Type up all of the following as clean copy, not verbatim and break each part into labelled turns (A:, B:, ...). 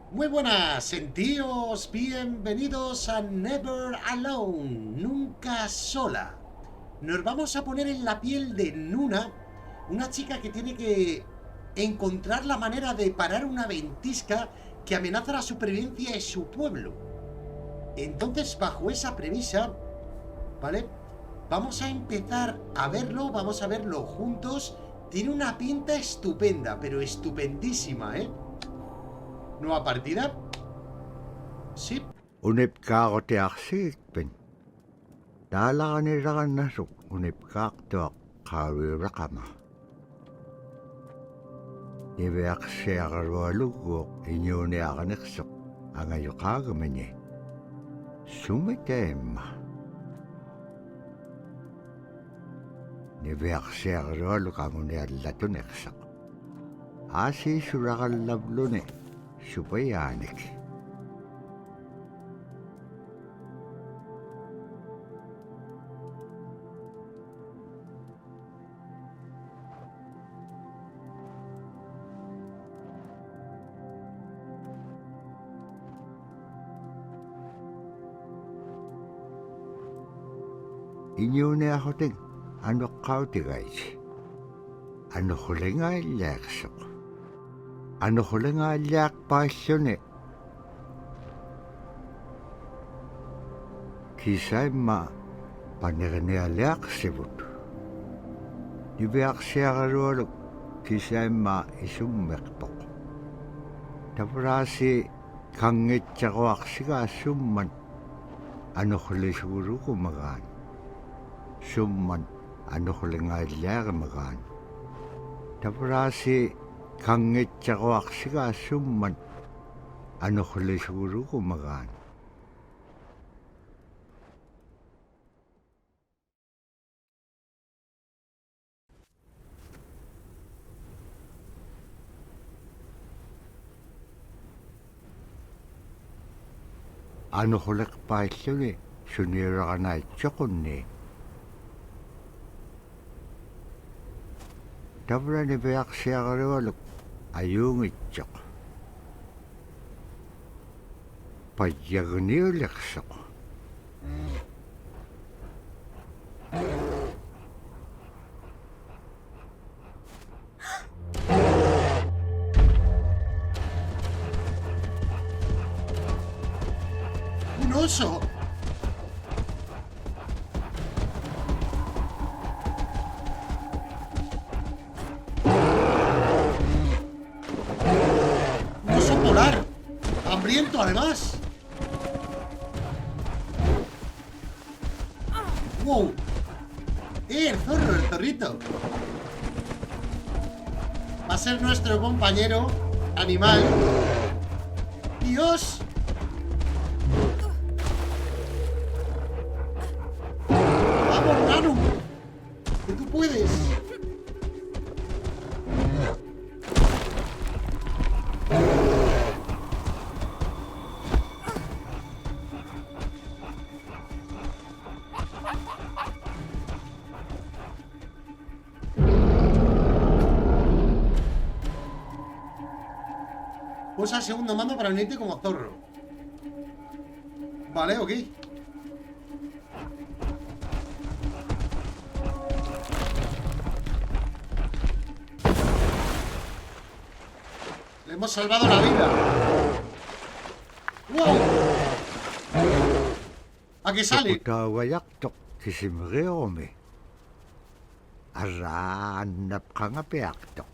A: Muy buenas, sentíos bienvenidos a Never Alone, nunca sola. Nos vamos a poner en la piel de Nuna, una chica que tiene que encontrar la manera de parar una ventisca que amenaza la supervivencia de su pueblo. Entonces, bajo esa premisa, ¿vale? Vamos a empezar a verlo, vamos a verlo juntos. Tiene una pinta estupenda, pero estupendísima, ¿eh? Nueva partida. Sí.
B: Unipkaaqutiarsiitpin taalaqanilaqannasuk unipkaaqtuaq qaaviuraqama iviaqsiaqarualugguuq iñuuniaqaniqsuq angayoqaagamani sumitaimma niviaqsiaqarualuk anguniallatuniqsaq aasiisuraqallavluni supayaanik iñuuniaqutik anuqqautigaiti anuqulingaallaaqsuq anuqulingaallaaqpaalluni kisaimma paniqnialiaqsivut niviaqsiaqarualuk kisaimma isummeqpoq tavraasi kangitsaquaqsigaassumman anuqlisugurukumagaan summan anuqulingaallaaqamagaan tavraasi kangitsaquaqsigaassumman anuqlisugurukumagaan anuquliqpaalluni suniuraqanaitsoqunni tavrani viaqsiaqarualuk ayuungitsoq payyagniuliqsoq
A: ¡Un oso! ¡Un oso polar! ¡Hambriento, además! ¡Wow! El zorro, el zorrito! Va a ser nuestro compañero animal. ¡Dios! ¡Vamos, Nanu! ¡Que tú puedes! Pulsa el segundo mando para unirte como zorro. Vale, ok. Le hemos salvado la vida. ¡Wow! ¿A qué sale?
B: Taputauajaqtoq kisimriumi arraannapqangapiaqtoq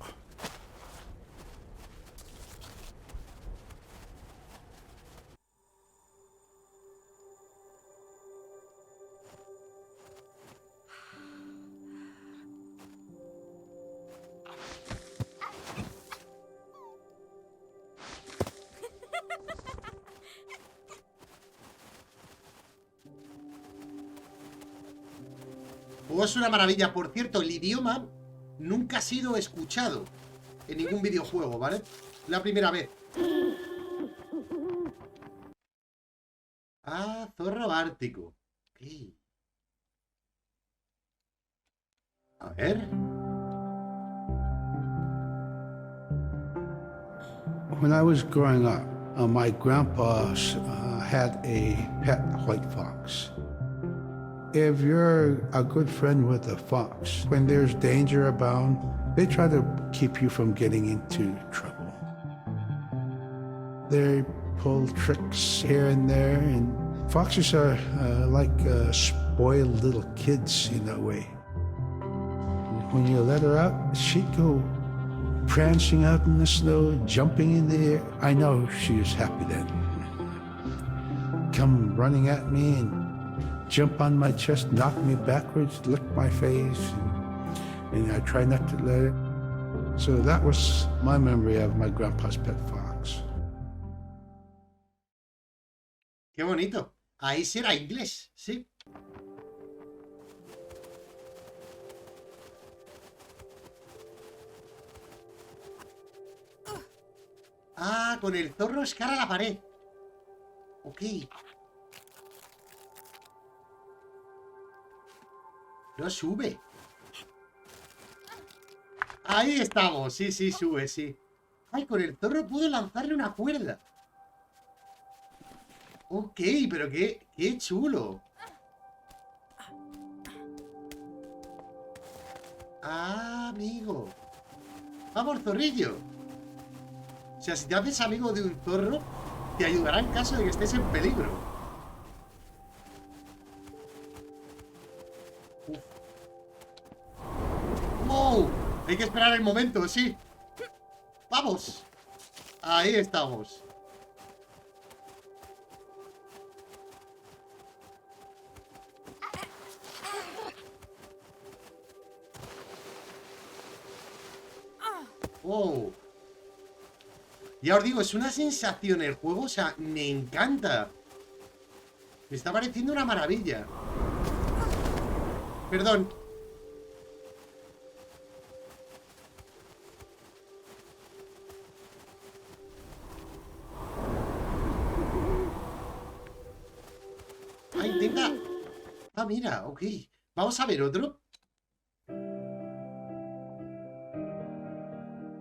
A: Oh, es una maravilla. Por cierto, el idioma nunca ha sido escuchado en ningún videojuego, ¿vale? La primera vez. Ah, zorro ártico. Ok. A ver.
C: When I was growing up, My grandpa had a pet white fox. If you're a good friend with a fox, when there's danger abound, they try to keep you from getting into trouble. They pull tricks here and there, and foxes are like spoiled little kids in a way. When you let her out, she'd go prancing out in the snow, jumping in the air. I know she was happy then. Come running at me and jump on my chest, knock me backwards, lick my face, and I try not to let it. So that was my memory of my grandpa's pet fox.
A: Qué bonito. Ahí sí era inglés, sí. Ah, con el zorro escala la pared. Ok. No sube. Ahí estamos. Sí, sí, sube, sí. Ay, con el zorro puedo lanzarle una cuerda. Ok, pero qué chulo. Ah, amigo. Vamos, zorrillo. O sea, si te haces amigo de un zorro, te ayudará en caso de que estés en peligro. Uf. ¡Wow! Hay que esperar el momento, sí. ¡Vamos! Ahí estamos. ¡Wow! Ya os digo, es una sensación el juego, o sea, me encanta. Me está pareciendo una maravilla. Perdón. Ay, venga. Ah, mira, ok. Vamos a ver otro.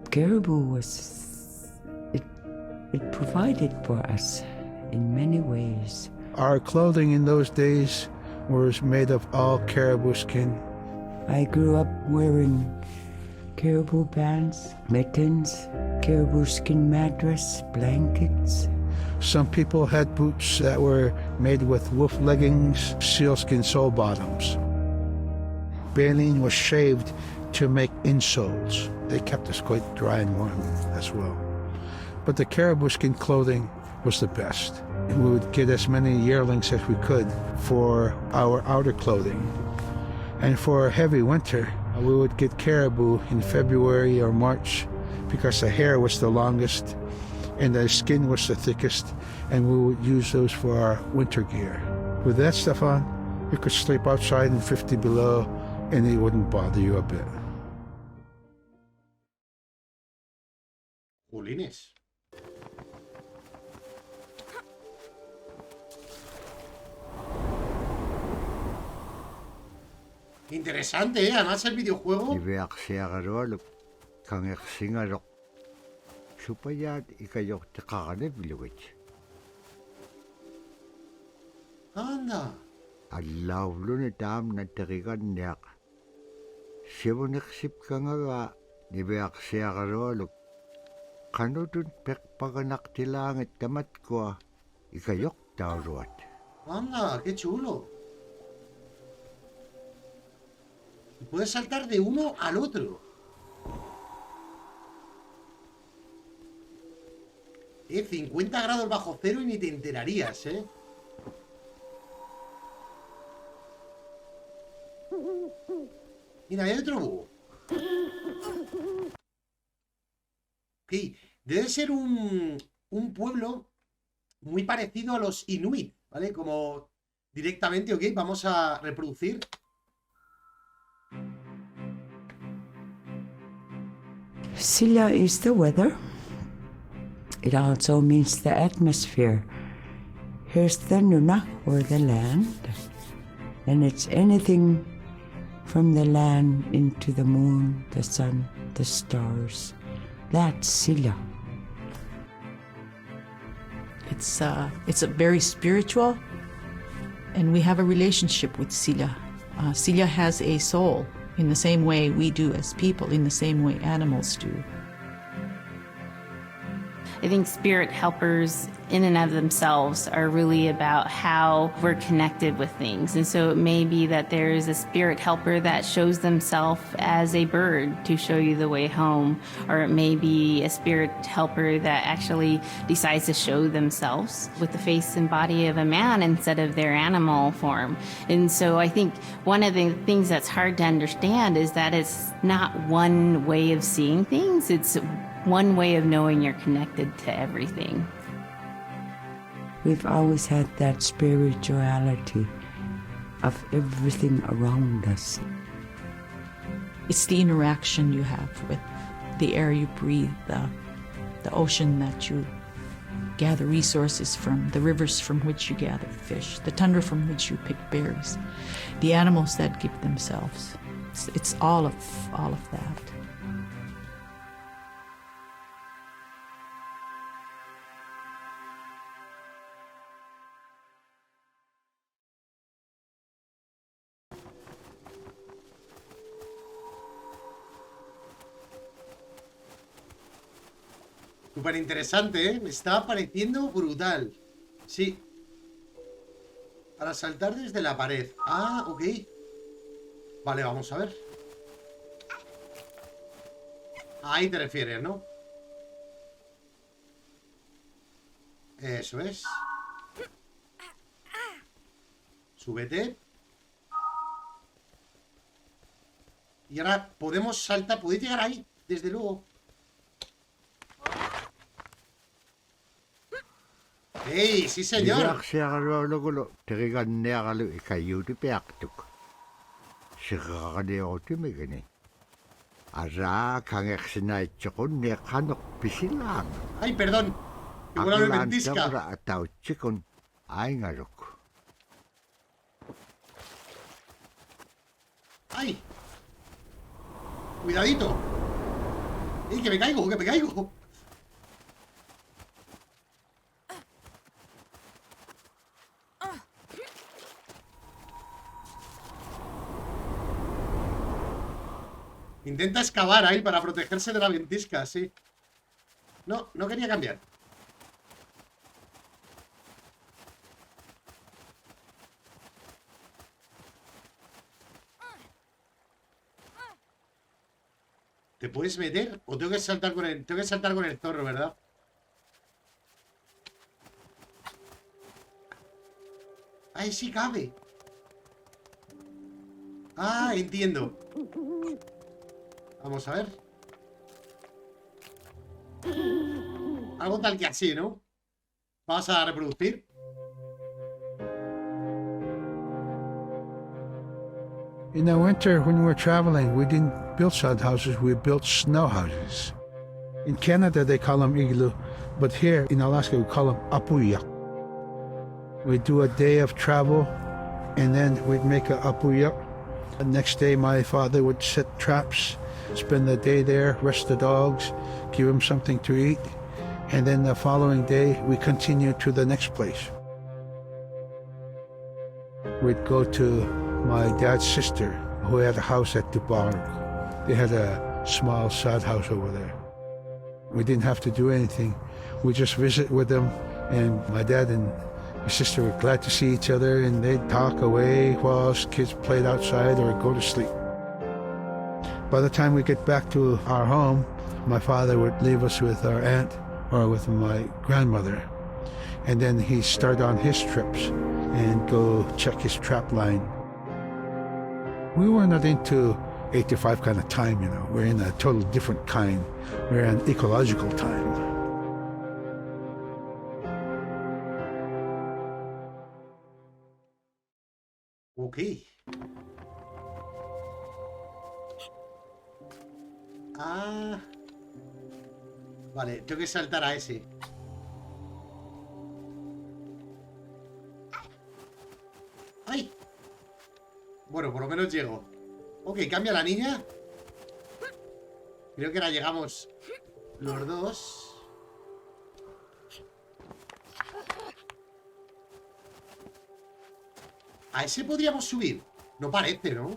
D: Caribou it provided for us in many ways.
C: Our clothing in those days was made of all caribou skin.
D: I grew up wearing caribou pants, mittens, caribou skin mattress, blankets.
C: Some people had boots that were made with wolf leggings, sealskin sole bottoms. Baleen was shaved to make insoles. They kept us quite dry and warm as well. But the caribou skin clothing was the best. We would get as many yearlings as we could for our outer clothing. And for a heavy winter, we would get caribou in February or March because the hair was the longest and the skin was the thickest, and we would use those for our winter gear. With that stuff on, you could sleep outside in 50 below and it wouldn't bother you a bit.
A: Jolines. Interesante, ¿eh? Además el videojuego...
B: Ивеарсиагалуалук кангерсингалоқ супаяат икайортеқаралавилугит
A: Anda.
B: аллаулуни таамна териганниақ сивунерсипкангава ивеарсиагалуалук канутун пеқпаганартилаангат таматкуа икайортаулуат
A: Anda, qué chulo. Y puedes saltar de uno al otro. 50 grados bajo cero y ni te enterarías, ¿eh? Mira, hay otro búho. Ok, debe ser un pueblo muy parecido a los inuit, ¿vale? Como directamente, ok, vamos a reproducir.
D: Silla is the weather. It also means the atmosphere. Here's the Nuna, or the land. And it's anything from the land into the moon, the sun, the stars. That's Silla.
E: It's a very spiritual, and we have a relationship with Silla. Silla has a soul in the same way we do as people, in the same way animals do.
F: I think spirit helpers in and of themselves are really about how we're connected with things. And so it may be that there's a spirit helper that shows themselves as a bird to show you the way home, or it may be a spirit helper that actually decides to show themselves with the face and body of a man instead of their animal form. And so I think one of the things that's hard to understand is that it's not one way of seeing things, it's one way of knowing you're connected to everything.
D: We've always had that spirituality of everything around us.
E: It's the interaction you have with the air you breathe, the ocean that you gather resources from, the rivers from which you gather fish, the tundra from which you pick berries, the animals that give themselves. It's all of that.
A: Súper interesante, ¿eh? Me está pareciendo brutal. Sí. Para saltar desde la pared. Ah, ok. Vale, vamos a ver. Ahí te refieres, ¿no? Eso es. Súbete. Y ahora podemos saltar. Podéis llegar ahí, desde luego. ¡Ey, sí señor!
B: Viaxeaqalualugulo teriganniaqalu ikayuuti piaqtuk. Siqaqaniutimigini. Arraa kangeqsinaitsoqunniiqqanuq pisilaang.
A: ¡Ay, perdón! ¡Que vuela de ventisca!
B: Aqlaantaqura atauchikun aingaluk.
A: ¡Ay! ¡Cuidadito! ¡Ey, que me caigo, que me caigo! Intenta excavar ahí para protegerse de la ventisca, sí. No, no quería cambiar. ¿Te puedes meter? ¿O tengo que saltar con el... Tengo que saltar con el zorro, ¿verdad? ¡Ay, sí cabe! Ah, entiendo. Vamos a ver. Algo tal que así, ¿no? Vamos a reproducir.
C: In the winter, when we were traveling, we didn't build sod houses, we built snow houses. In Canada, they call them igloo, but here in Alaska, we call them apuyak. We'd do a day of travel, and then we'd make a apuyak. The next day, my father would set traps, spend the day there, rest the dogs, give them something to eat, and then the following day, we continued to the next place. We'd go to my dad's sister, who had a house at Dubarg. They had a small sod house over there. We didn't have to do anything. We just visit with them, and my dad and my sister were glad to see each other, and they'd talk away while us kids played outside or go to sleep. By the time we get back to our home, my father would leave us with our aunt or with my grandmother, and then he'd start on his trips and go check his trap line. We were not into 8 to 5 kind of time, you know. We're in a total different kind. We're in ecological time.
A: Ok. Ah. Vale, tengo que saltar a ese. ¡Ay! Bueno, por lo menos llego. Ok, cambia la niña. Creo que ahora llegamos los dos. A ese podríamos subir. No parece, ¿no?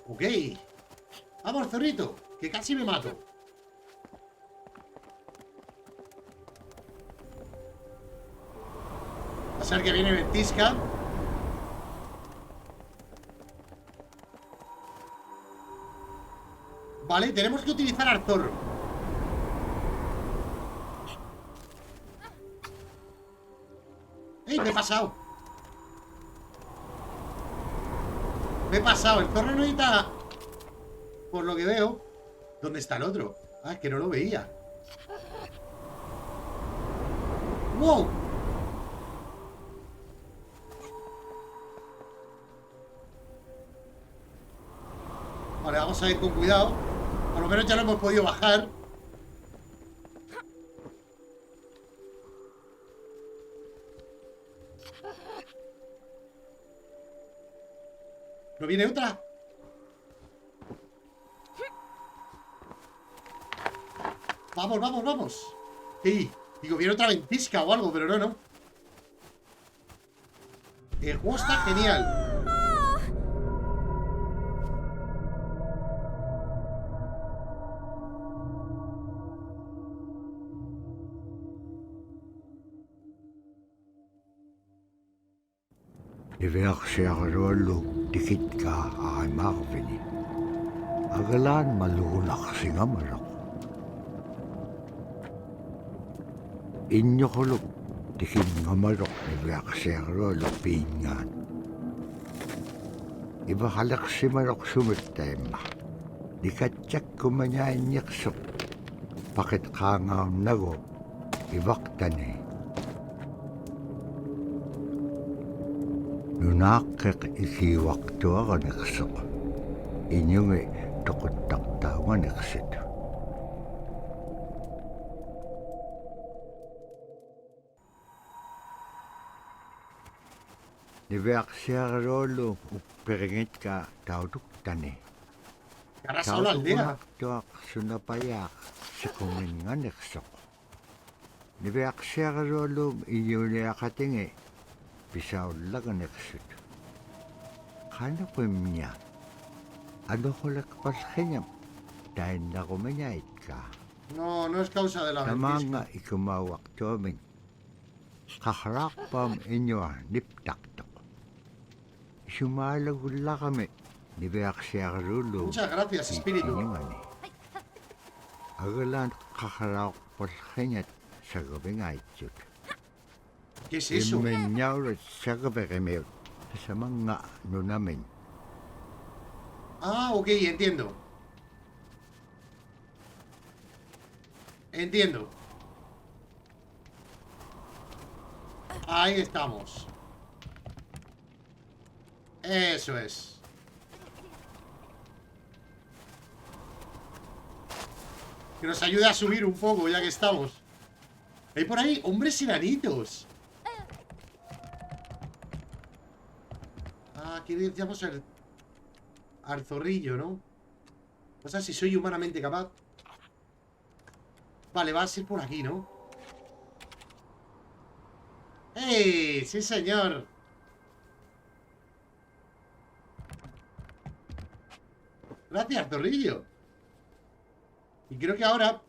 A: Ok. Vamos, zorrito, que casi me mato. Va a ser que viene ventisca. Vale, tenemos que utilizar al zorro. ¡Ey, me he pasado! Me he pasado, el zorro no necesita... Por lo que veo. ¿Dónde está el otro? Ah, es que no lo veía. ¡Wow! Vale, vamos a ir con cuidado. Por lo menos ya lo hemos podido bajar. ¿No viene otra? Vamos, vamos, vamos. Sí, digo, viene otra ventisca o algo, pero no. El juego está genial.
B: Iveaksiarolu tikitka aimarvini. Agalan malulaksingamarok. Inyokoluk tikingamarok iveaksiarolu pingan. Ivahalaksimarok sumittaimma. Dikatjakkumanyainyaksok. Pakit kangaam nago ivaktani. Nunakek ikiwaktuaganiksok. Inyungi tukuttaktawaniksit. Niveaksiarolu upperengitka tautuktani.
A: Ahora solo la aldea.
B: Tautukunaktuak sunapayak sikuminganiksok. Niveaksiarolu inyuniakatingi. Pisaullaganeksut. Kanapimnya. Adokolakpalhenyam. Tainnagumenyaitka.
A: No, no es causa de la ventisca.
B: Tamanga ikumawaktuamin. Kahrakpam inyua niptaktok. Sumalagulakami. Nibeaksiarulu.
A: Muchas gracias, espíritu.
B: Agalan kahrakpalhenyat sagabingaitut.
A: ¿Qué es eso? Ah, ok, entiendo. Entiendo. Ahí estamos. Eso es. Que nos ayude a subir un poco, ya que estamos. Hay por ahí hombres enanitos. Aquí decíamos al zorrillo, ¿no? O sea, si soy humanamente capaz. Vale, va a ser por aquí, ¿no? ¡Ey! ¡Sí, señor! Gracias, zorrillo. Y creo que ahora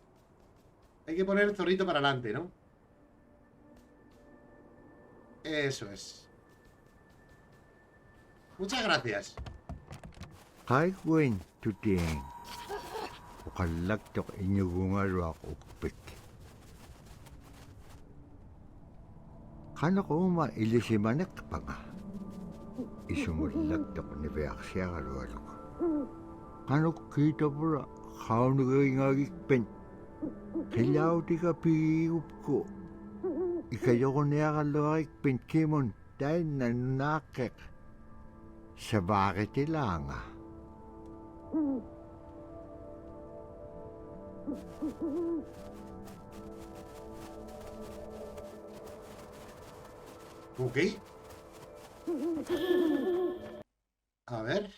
A: hay que poner el zorrito para adelante, ¿no? Eso es. Muchas gracias.
B: Kaikuen tutien. Ukalaktok inyugungaruak ukpik. Kanok uma ilisimanek panga. Isumulaktok nibeaksiaraluk. Kanok kita pura kaunugingagikpen. Kilautika piupko. Ikayokoneakalukikpen kimon tain nanakek. Sabakitilanga.
A: Ok. A ver.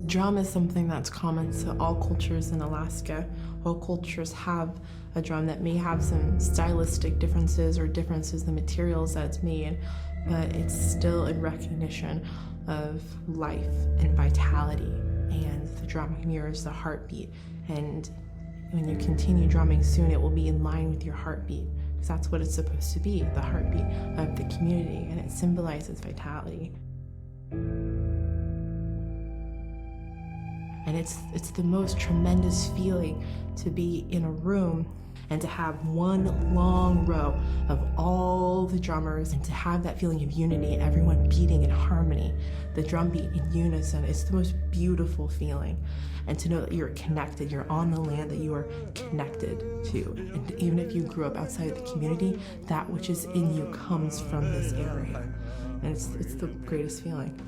G: Drum is something that's common to all cultures in Alaska. All cultures have a drum that may have some stylistic differences or differences in the materials that it's made, but it's still in recognition of life and vitality. And the drum mirrors the heartbeat. And when you continue drumming soon, it will be in line with your heartbeat, because that's what it's supposed to be, the heartbeat of the community, and it symbolizes vitality. And it's the most tremendous feeling to be in a room and to have one long row of all the drummers and to have that feeling of unity and everyone beating in harmony, the drum beat in unison. It's the most beautiful feeling. And to know that you're connected, you're on the land that you are connected to. And even if you grew up outside the community, that which is in you comes from this area. And it's the greatest feeling.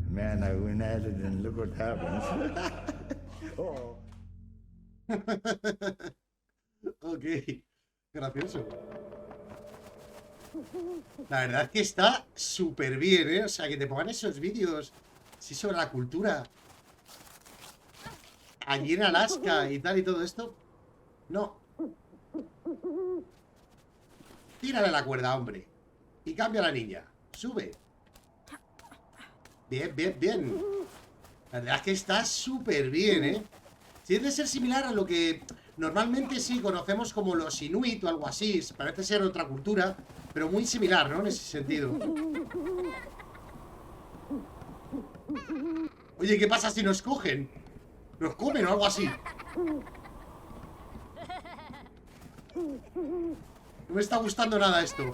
B: Man, I went at it and look what happens. Oh.
A: Ok, gracioso. La verdad es que está súper bien, ¿eh? O sea, que te pongan esos vídeos así sobre la cultura allí en Alaska y tal y todo esto. No. Tírale la cuerda, hombre. Y cambia a la niña. Sube. Bien, bien, bien. La verdad es que está súper bien, ¿eh? Tiene que ser similar a lo que normalmente sí conocemos como los inuit o algo así. Parece ser otra cultura, pero muy similar, ¿no? En ese sentido. Oye, ¿qué pasa si nos cogen? ¿Nos comen o algo así? No me está gustando nada esto.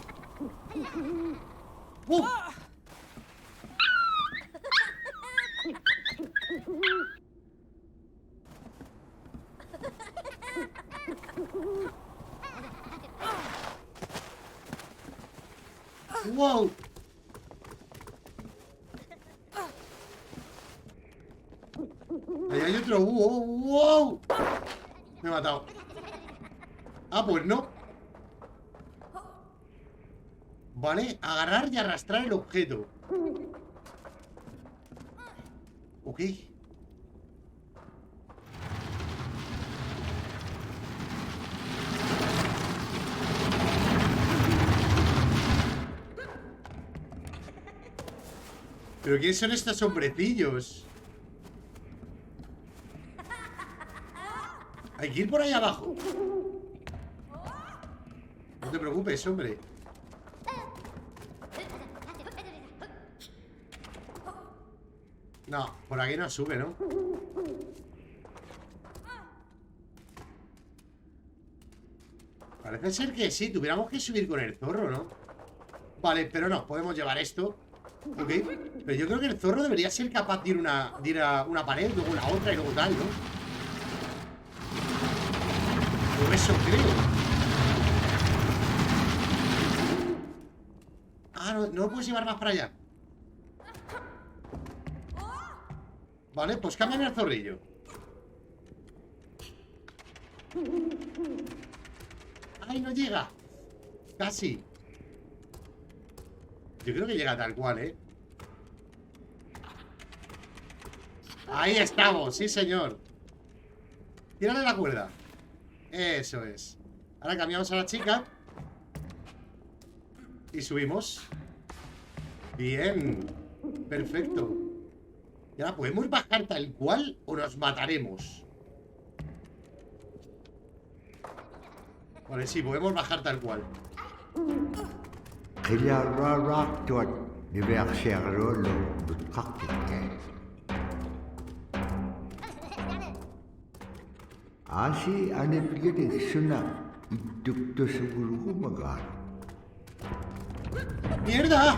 A: ¡Wow! Ahí hay otro. ¡Wow! Me he matado. Ah, pues no. Vale, agarrar y arrastrar el objeto. Ok. ¿Pero quiénes son estos hombrecillos? Hay que ir por ahí abajo. No te preocupes, hombre. No, por aquí no sube, ¿no? Parece ser que sí, tuviéramos que subir con el zorro, ¿no? Vale, pero no, podemos llevar esto. Ok, pero yo creo que el zorro debería ser capaz de ir a una pared, luego la otra y luego tal, ¿no? O eso creo. Ah, no lo puedes llevar más para allá. Vale, pues cámbiame el zorrillo. ¡Ay, no llega! Casi. Yo creo que llega tal cual, ¿eh? Ahí estamos, sí señor. Tírale la cuerda. Eso es. Ahora cambiamos a la chica y subimos. Bien. Perfecto. ¿Y ahora podemos bajar tal cual o nos mataremos? Vale, sí, podemos bajar tal cual.
B: Así han explicado suna y seguro.
A: ¡Mierda!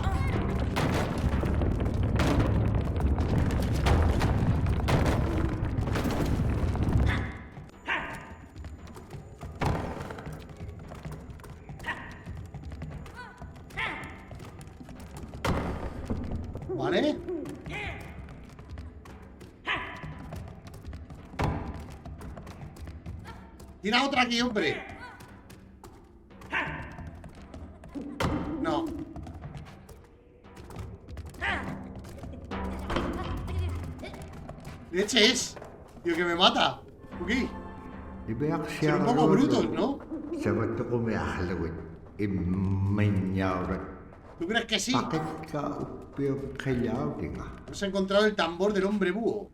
A: ¿Vale? Tira otra aquí, hombre. No. Leches. Tío, que me mata. Ok. Son un poco brutos, ¿no? ¿Tú crees que sí? Hemos encontrado el tambor del hombre búho.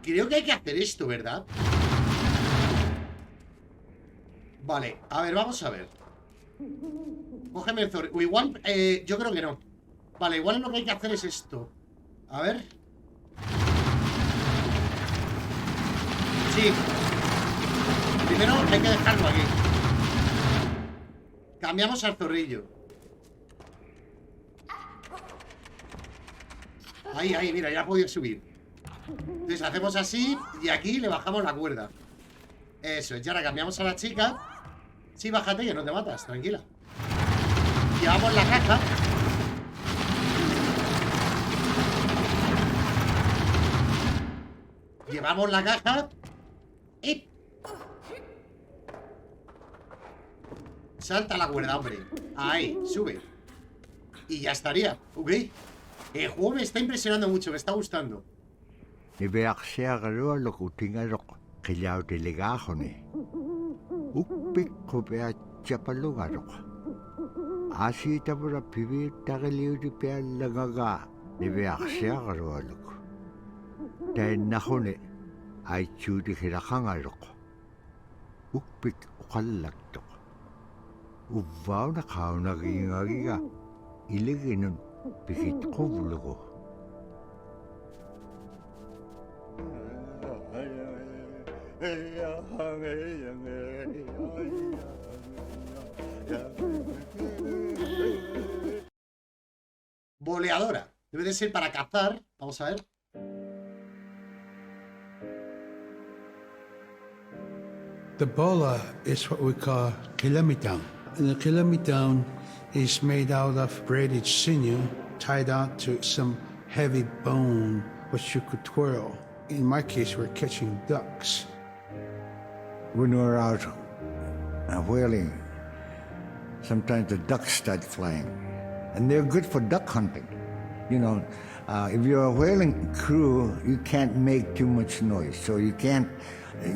A: Creo que hay que hacer esto, ¿verdad? Vale, a ver, vamos a ver. Cógeme el zorro. O igual, yo creo que no. Vale, igual lo que hay que hacer es esto. A ver. Sí. Primero hay que dejarlo aquí. Cambiamos al zorrillo. Ahí, ahí, mira, ya ha podido subir. Entonces hacemos así y aquí le bajamos la cuerda. Eso es, y ahora cambiamos a la chica. Sí, bájate que no te matas, tranquila. Llevamos la caja. Llevamos la caja. Y salta la cuerda, hombre. Ahí, sube. Y ya estaría, ok. El juego me está impresionando mucho, me está gustando. Boleadora. Debe de ser para cazar. Vamos a ver.
C: The bola is what we call kilometone. And the kilometone is made out of braided sinew tied out to some heavy bone which you could twirl. In my case, we're catching ducks.
B: When we're out whaling, sometimes the ducks start flying. And they're good for duck hunting. You know, if you're a whaling crew, you can't make too much noise. So you can't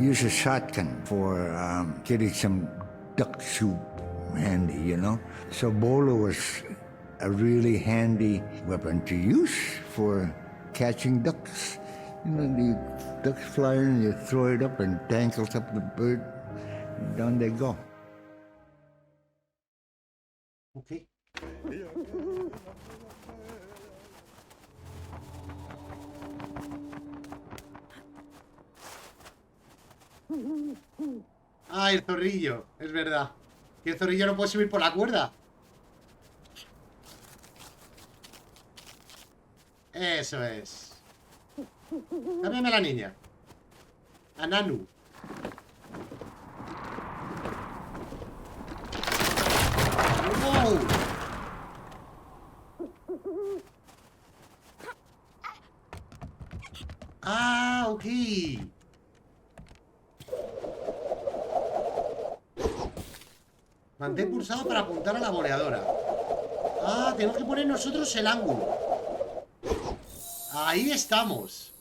B: use a shotgun for getting some duck soup handy, you know. So bowler was a really handy weapon to use for catching ducks. You know, the ducks fly in, you throw it up and tangles up the bird, and down they go.
A: Okay. Ah, el zorrillo, es verdad. Que el zorrillo no puede subir por la cuerda. Eso es. Cámbiame a la niña. A Nanu. ¡Wow! Ah, ok. Mantén pulsado para apuntar a la boleadora. Ah, tenemos que poner nosotros el ángulo. Ahí estamos.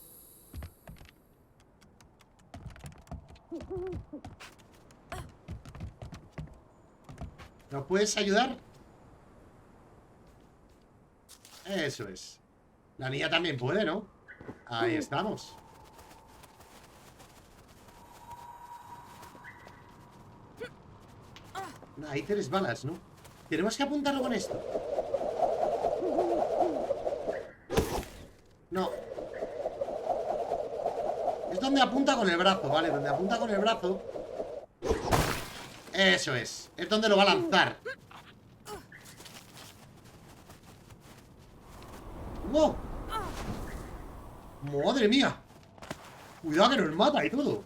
A: ¿Nos puedes ayudar? Eso es. La niña también puede, ¿no? Ahí estamos. Ahí tienes balas, ¿no? Tenemos que apuntarlo con esto. No. Es donde apunta con el brazo, ¿vale? Donde apunta con el brazo. Eso es. Es donde lo va a lanzar. ¡Wow! ¡Madre mía! Cuidado que nos mata y todo.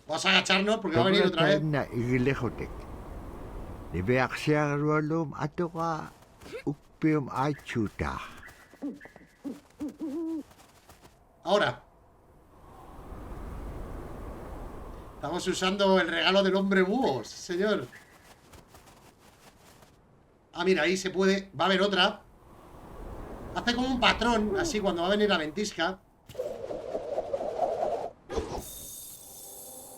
A: Vamos a agacharnos porque va a venir otra vez. Ahora. Estamos usando el regalo del hombre búho, señor. Ah, mira, ahí se puede. Va a haber otra. Hace como un patrón, así cuando va a venir la ventisca.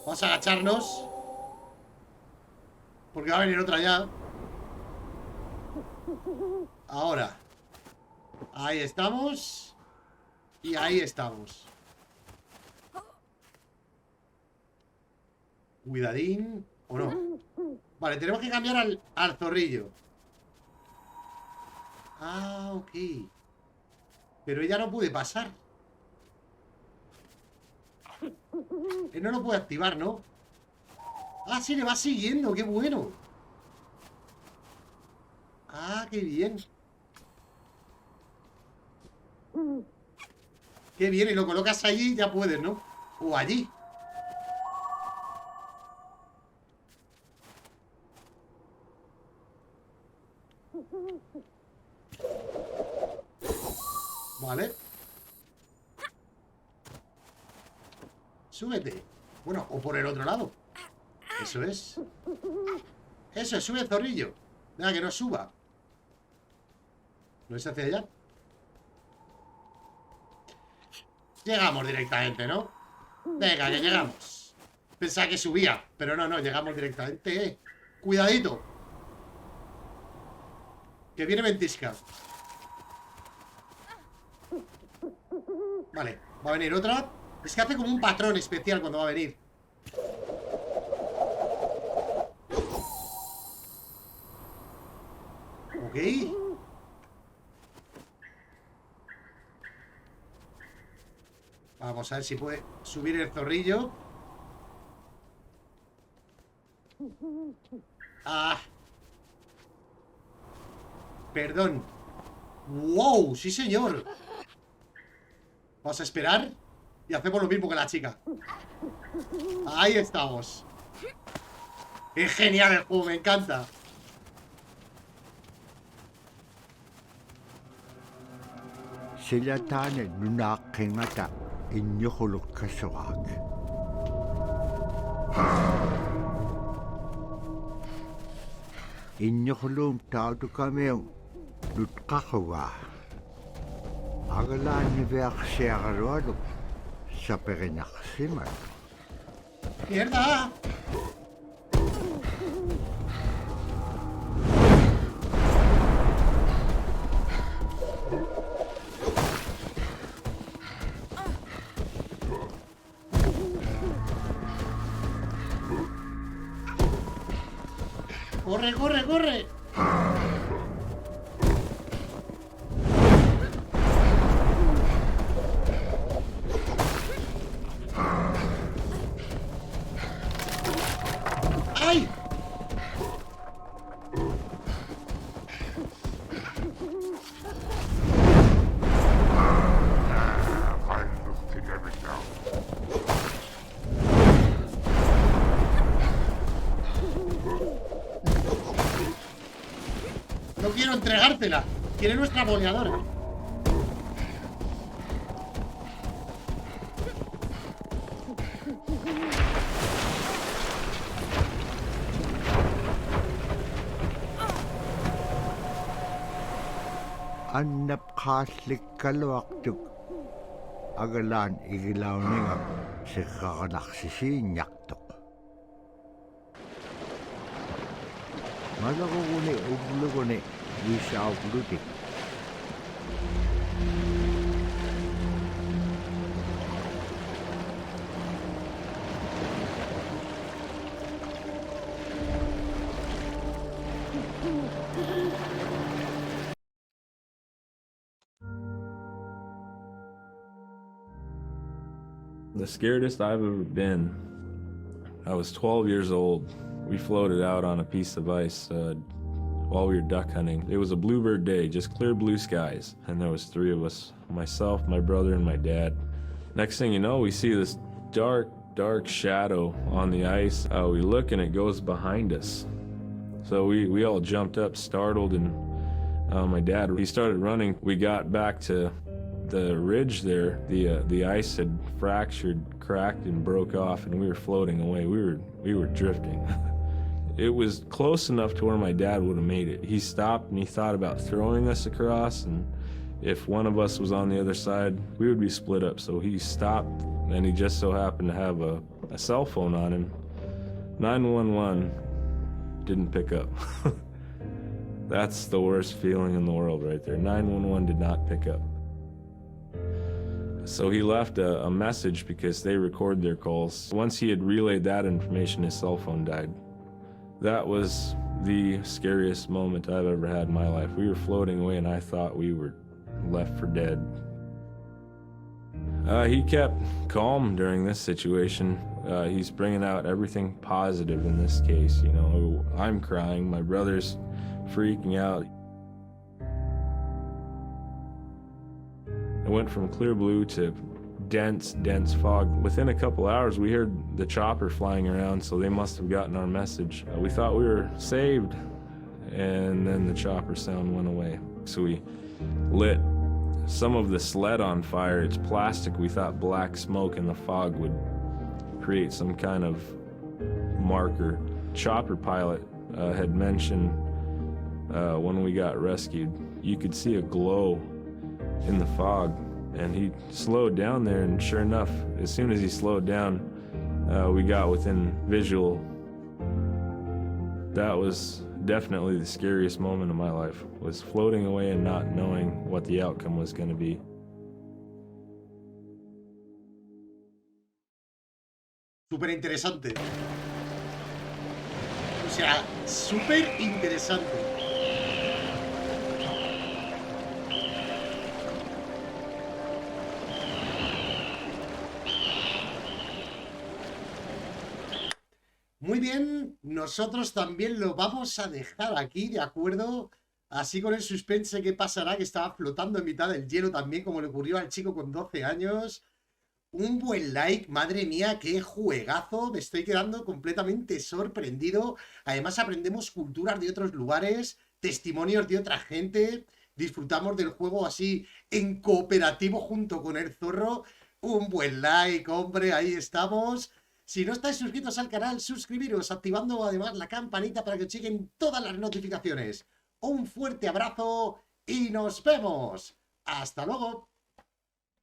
A: Vamos a agacharnos. Porque va a venir otra ya. Ahora. Ahí estamos. Y ahí estamos. Cuidadín. ¿O no? Vale, tenemos que cambiar al zorrillo. Ah, ok. Pero ella no puede pasar. Él no lo puede activar, ¿no? Ah, sí, le va siguiendo. ¡Qué bueno! Ah, qué bien. Qué bien, y lo colocas allí y ya puedes, ¿no? O allí. Vale. Súbete. Bueno, o por el otro lado. Eso es. Eso es, sube el zorrillo. Venga, que no suba. ¿No es hacia allá? Llegamos directamente, ¿no? Venga, que llegamos. Pensaba que subía, pero no, llegamos directamente. Cuidadito. Que viene ventisca. Vale, va a venir otra. Es que hace como un patrón especial cuando va a venir. Ok. Vamos a ver si puede subir el zorrillo. Ah. Perdón. ¡Wow! ¡Sí, señor! Vamos a esperar. Y hacemos lo mismo que la chica. Ahí estamos. Es genial el juego, me encanta. ¡Mierda! ¡Corre, corre, corre! ¡Ay! No quiero entregártela. Quiere nuestra boleadora.
B: Annap khaslik kalwaktuk agalan igilawninga sikakanaksisinyaktuk. Malakuguni ugluguni wisawglutik.
H: The scaredest I've ever been, I was 12 years old. We floated out on a piece of ice while we were duck hunting. It was a bluebird day, just clear blue skies. And there was 3 of us, myself, my brother, and my dad. Next thing you know, we see this dark shadow on the ice. We look and it goes behind us. So we all jumped up, startled, and my dad, he started running. We got back to the ridge there. The ice had fractured, cracked, and broke off, and we were floating away. We were drifting. It was close enough to where my dad would have made it. He stopped and he thought about throwing us across, and if one of us was on the other side, we would be split up. So he stopped, and he just so happened to have a cell phone on him. 911 didn't pick up. That's the worst feeling in the world right there. 911 did not pick up. So he left a message because they record their calls. Once he had relayed that information, his cell phone died. That was the scariest moment I've ever had in my life. We were floating away and I thought we were left for dead. He kept calm during this situation. He's bringing out everything positive in this case. You know, I'm crying, my brother's freaking out. It went from clear blue to dense fog. Within a couple hours, we heard the chopper flying around, so they must have gotten our message. We thought we were saved, and then the chopper sound went away. So we lit some of the sled on fire. It's plastic. We thought black smoke in the fog would create some kind of marker. Chopper pilot had mentioned when we got rescued, you could see a glow in the fog. And he slowed down there, and sure enough, as soon as he slowed down, we got within visual. That was definitely the scariest moment of my life, was floating away and not knowing what the outcome was going to be.
A: Súper interesante. O sea, súper interesante. Muy bien, nosotros también lo vamos a dejar aquí, ¿de acuerdo? Así con el suspense que pasará, que estaba flotando en mitad del hielo también, como le ocurrió al chico con 12 años. Un buen like, madre mía, qué juegazo, me estoy quedando completamente sorprendido. Además aprendemos culturas de otros lugares, testimonios de otra gente, disfrutamos del juego así en cooperativo junto con el Zorro. Un buen like, hombre, ahí estamos. Si no estáis suscritos al canal, suscribiros, activando además la campanita para que os lleguen todas las notificaciones. Un fuerte abrazo y nos vemos. ¡Hasta luego!